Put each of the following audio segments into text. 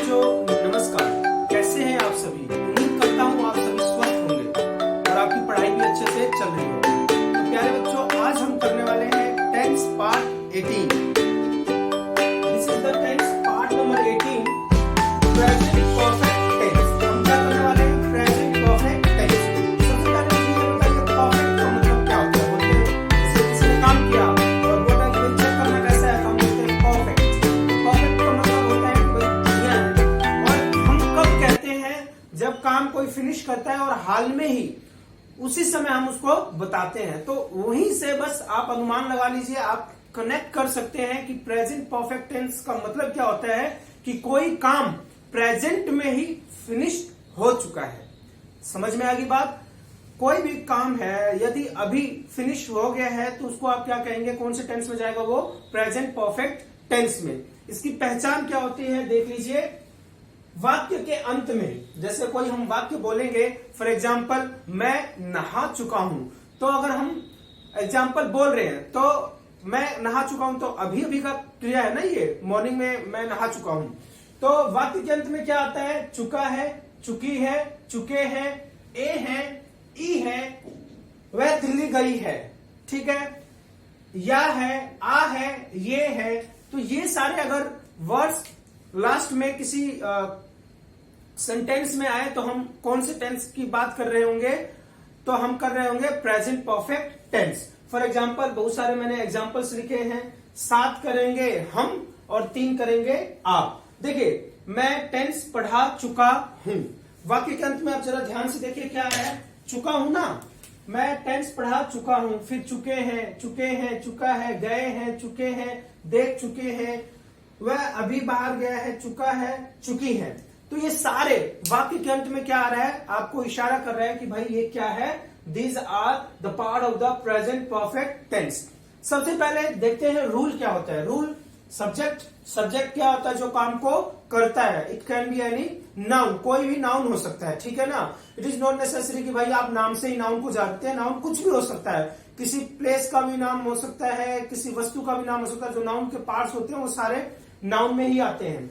बच्चों नमस्कार, कैसे हैं आप सभी। उम्मीद करता हूँ आप सभी स्वस्थ होंगे और आपकी पढ़ाई भी अच्छे से चल रही होगी। तो प्यारे बच्चों, आज हम करने वाले हैं tense part 18। This is the tense part number 18, present perfect tense. हम क्या करने वाले हैं? Present perfect tense. सबसे पहले मुझे ये बताइए, परफेक्ट का मतलब क्या होता है? बोलते हैं जैसे किसी ने काम किया और बोला कि चेक करना कैसा है, हम बोलते हैं परफेक्ट। परफेक्ट का मतलब होता है जब काम कोई फिनिश करता है और हाल में ही उसी समय हम उसको बताते हैं। तो वहीं से बस आप अनुमान लगा लीजिए, आप कनेक्ट कर सकते हैं कि प्रेजेंट परफेक्ट टेंस का मतलब क्या होता है कि कोई काम प्रेजेंट में ही फिनिश हो चुका है। समझ में आ गई बात? कोई भी काम है यदि अभी फिनिश हो गया है तो उसको आप क्या कहेंगे? कौन से टेंस में जाएगा? वो प्रेजेंट परफेक्ट टेंस में। इसकी पहचान क्या होती है देख लीजिए। वाक्य के अंत में जैसे कोई हम वाक्य बोलेंगे, फॉर एग्जाम्पल मैं नहा चुका हूं, तो अगर हम एग्जाम्पल बोल रहे हैं तो मैं नहा चुका हूं तो अभी अभी का क्रिया है ना, ये मॉर्निंग में मैं नहा चुका हूं। तो वाक्य के अंत में क्या आता है? चुका है, चुकी है, चुके हैं, ए है, ई है, वह दिल्ली गई है, ठीक है, या है, आ है, ये है। तो ये सारे अगर वर्ड्स लास्ट में किसी सेंटेंस में आए तो हम कौन से टेंस की बात कर रहे होंगे? तो हम कर रहे होंगे present perfect tense. For example बहुत सारे मैंने एग्जाम्पल्स लिखे हैं। 7 करेंगे हम और 3 करेंगे आप। देखिए, मैं टेंस पढ़ा चुका हूं। वाक्य के अंत में आप जरा ध्यान से देखिए क्या है? चुका हूं ना, मैं टेंस पढ़ा चुका हूं, फिर चुके हैं, चुके हैं, चुका है, गए हैं, चुके हैं, देख चुके हैं, वह अभी बाहर गया है, चुका है, चुकी है। तो ये सारे वाक्य के अंत में क्या आ रहा है? आपको इशारा कर रहा है कि भाई ये क्या है? These are the part of the present perfect tense. सबसे पहले देखते हैं रूल क्या होता है। Rule, subject. सब्जेक्ट क्या होता है? जो काम को करता है। It can be any noun, कोई भी नाउन हो सकता है, ठीक है ना। इट इज नॉट नेसेसरी कि भाई आप नाम से ही नाउन को जानते हैं। नाउन कुछ भी हो सकता है, किसी प्लेस का भी नाम हो सकता है, किसी वस्तु का भी नाम हो सकता है। जो नाउन के पार्ट्स होते हैं वो सारे नाउन में ही आते हैं।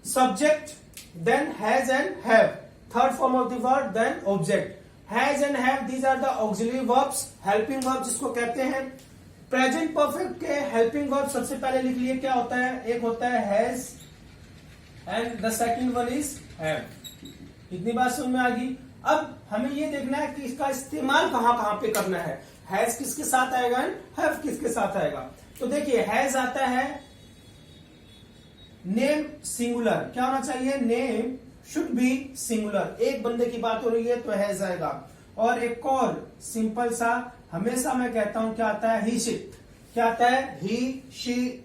Subject, then has and have, third form of the word, then object. Has and have, these are the auxiliary verbs, helping verb जिसको कहते हैं। प्रेजेंट परफेक्ट के हेल्पिंग वर्ब सबसे पहले लिख लिए क्या होता है? एक होता है has and the second one is have. इतनी बात समझ में आ गई। अब हमें ये देखना है कि इसका इस्तेमाल कहां कहां पे करना है। हैज किसके साथ आएगा एंड हैव किसके साथ आएगा? तो देखिए, हैज आता है नेम सिंगुलर। क्या होना चाहिए? Name should be singular. एक बंदे की बात हो रही है तो हैज आएगा। और एक और सिंपल सा, हमेशा मैं कहता हूं क्या आता है? ही शिट। क्या आता है? ही, शी,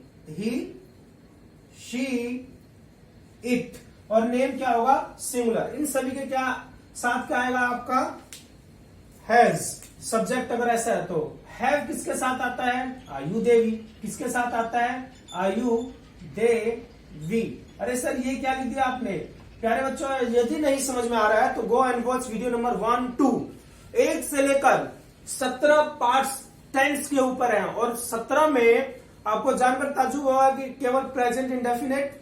इट। और नेम क्या होगा? सिंगुलर। इन सभी के क्या साथ क्या आएगा आपका? हैज। सब्जेक्ट अगर ऐसा है तो हैव किसके साथ आता है? आयु देवी। किसके साथ आता है? आयु देवी। अरे सर ये क्या लिख दिया आपने? प्यारे बच्चों, यदि नहीं समझ में आ रहा है तो go and watch video number 1, 2। 1 से लेकर 17 पार्ट्स टेंस के ऊपर हैं और 17 में आपको जानकर ताज्जुब होगा कि केवल present indefinite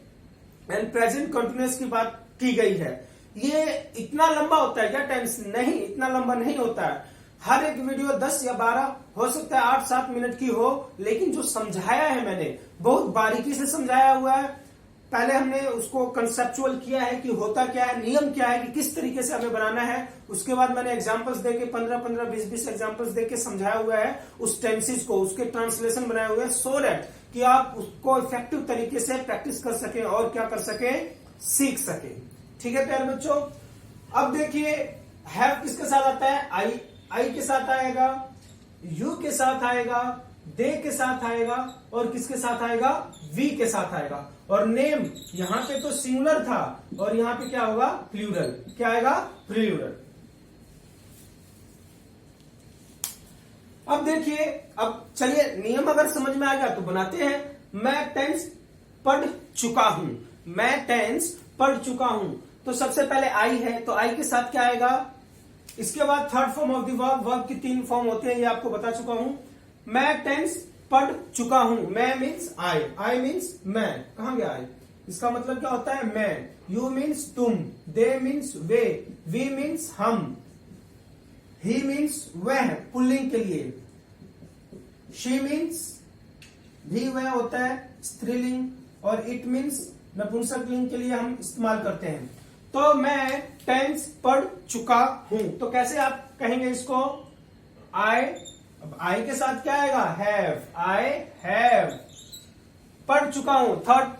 and present continuous की बात की गई है। ये इतना लंबा होता है क्या टेंस? नहीं, इतना लंबा नहीं होता है। हर एक वीडियो 10 या 12 हो सकता है 8-7 मिनट की हो, लेकिन जो समझाया है मैंने बहुत बारीकी से समझाया हुआ है। पहले हमने उसको कंसेप्चुअल किया है कि होता क्या है, नियम क्या है, कि किस तरीके से हमें बनाना है। उसके बाद मैंने एग्जांपल्स देके 15-15, 20-20 एग्जांपल्स देके समझाया हुआ है उस टेंसेस को, उसके ट्रांसलेशन बनाए हुए हैं, सो दैट कि आप उसको इफेक्टिव तरीके से प्रैक्टिस कर सके और क्या कर सके? सीख सके। ठीक है प्यारे बच्चों। अब देखिए, हैव किसके साथ आता है? आई के साथ आएगा, यू के साथ आएगा, दे के साथ आएगा, और किसके साथ आएगा? वी के साथ आएगा। और नेम यहां पे तो सिंगुलर था और यहां पे क्या होगा? प्लूरल। क्या आएगा? प्लूरल। अब देखिए, अब चलिए नियम अगर समझ में आ गया तो बनाते हैं। मैं टेंस पढ़ चुका हूं, मैं टेंस पढ़ चुका हूं। तो सबसे पहले आई है, तो आई के साथ क्या आएगा? इसके बाद third form of the verb. Verb की 3 फॉर्म होते हैं, ये आपको बता चुका हूं। मैं टेंस पढ़ चुका हूं। मैं मीन्स आई मीन्स मैं। कहां गया आई? इसका मतलब क्या होता है मैं, यू मीन्स तुम, दे मीन्स वे, वी मीन्स हम, ही मीन्स वह पुल्लिंग के लिए, शी मीन्स भी वह होता है स्त्रीलिंग, और इट मीन्स नपुंसक लिंग के लिए हम इस्तेमाल करते हैं। तो मैं टेंस पढ़ चुका हूं, तो कैसे आप कहेंगे इसको, आई, अब आई के साथ क्या आएगा, हैव, आई हैव पढ़ चुका हूं।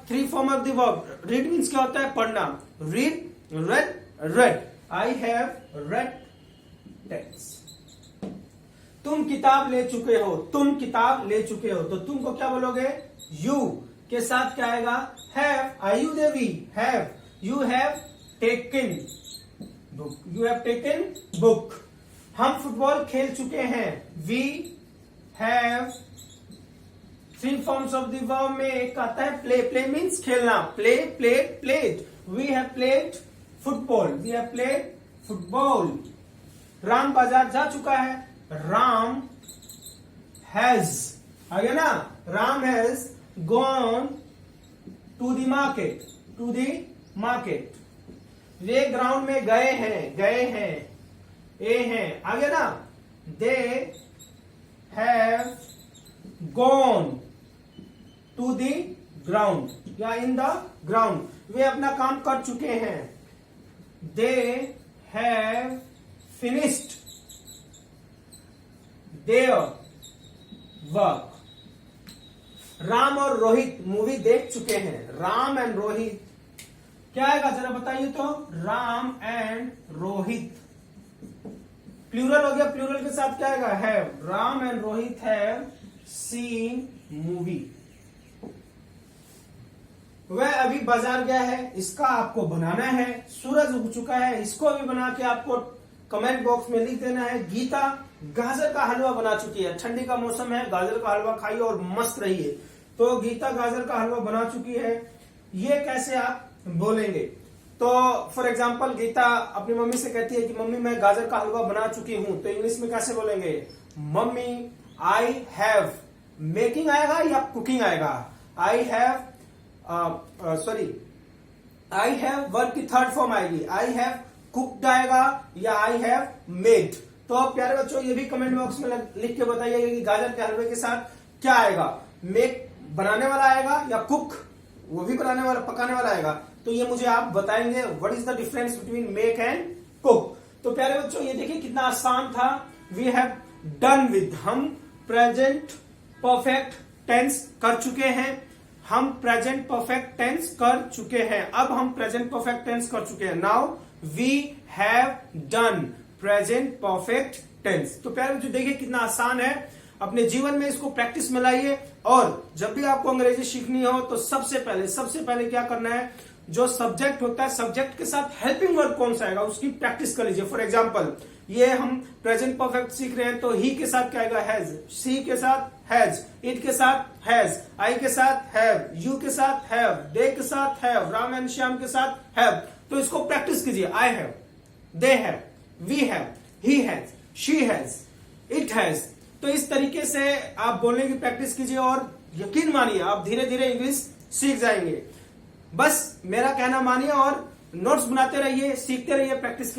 Three form of the verb, read means क्या होता है पढ़ना, read, read, read, I have read tense. तुम किताब ले चुके हो, तुम किताब ले चुके हो, तो तुम को क्या बोलोगे, यू के साथ क्या आएगा, have, I you they we, have, you have taken book, you have taken book. हम फुटबॉल खेल चुके हैं, we have, three forms of the verb में एक आता है प्ले, प्ले मीन्स खेलना, play, played, played, we have played football, we have played football. Ram बाजार जा चुका है, राम हैज, आ गया ना, Ram has gone to the market, to the market. वे ग्राउंड में गए हैं, गए हैं, ए हैं, आ गया ना, they have gone to the ground या इन द ग्राउंड, वे अपना काम कर चुके हैं, they have finished their work. Ram और रोहित मूवी देख चुके हैं, राम एंड रोहित क्या आएगा जरा बताइए तो, राम एंड रोहित। प्लूरल हो गया, प्लूरल के साथ क्या आएगा, have, Ram and Rohit have seen movie. वह अभी बाजार गया है, इसका आपको बनाना है, सूरज उग चुका है, इसको भी बना के आपको कमेंट बॉक्स में लिख देना है। गीता गाजर का हलवा बना चुकी है, ठंडी का मौसम है, गाजर का हलवा खाइए और मस्त रहिए। तो गीता गाजर का हलवा बना चुकी है, ये कैसे आप बोलेंगे, तो फॉर एग्जाम्पल गीता अपनी मम्मी से कहती है कि मम्मी मैं गाजर का हलवा बना चुकी हूं, तो इंग्लिश में कैसे बोलेंगे, मम्मी आई हैव, मेकिंग आएगा या कुकिंग आएगा, I have, sorry I have verb की थर्ड फॉर्म आएगी, आई हैव कुक्ड आएगा या आई हैव मेड। तो प्यारे बच्चों ये भी कमेंट बॉक्स में लिख के बताइएगा कि गाजर के हलवे के साथ क्या आएगा, मेक बनाने वाला आएगा या कुक वो भी बनाने वाला पकाने वाला आएगा, तो ये मुझे आप बताएंगे what is the difference between make and cook. तो प्यारे बच्चों ये देखिए कितना आसान था, वी हैव डन विद, हम प्रेजेंट परफेक्ट टेंस कर चुके हैं, हम प्रेजेंट परफेक्ट टेंस कर चुके हैं, अब हम प्रेजेंट परफेक्ट टेंस कर चुके हैं, now we have done present perfect tense. तो प्यारे बच्चों देखिए कितना आसान है, अपने जीवन में इसको प्रैक्टिस में लाइए, और जब भी आपको अंग्रेजी सीखनी हो तो सबसे पहले क्या करना है, जो सब्जेक्ट होता है सब्जेक्ट के साथ हेल्पिंग वर्ब कौन सा आएगा उसकी प्रैक्टिस कर लीजिए। फॉर एग्जाम्पल ये हम प्रेजेंट परफेक्ट सीख रहे हैं, तो ही के साथ क्या आएगा, हैज, सी के साथ हैज, इट के साथ हैज, आई के साथ हैव, यू के साथ हैव, दे के साथ हैव, राम एंड श्याम के साथ हैव। तो इसको प्रैक्टिस कीजिए, I have, they have, we have, he has, she has, it has. तो इस तरीके से आप बोलने की प्रैक्टिस कीजिए और यकीन मानिए आप धीरे धीरे इंग्लिश सीख जाएंगे। बस मेरा कहना मानिए और नोट्स बनाते रहिए, सीखते रहिए, प्रैक्टिस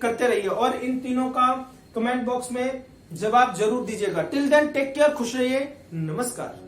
करते रहिए, और इन तीनों का कमेंट बॉक्स में जवाब जरूर दीजिएगा। टिल देन टेक केयर, खुश रहिए, नमस्कार।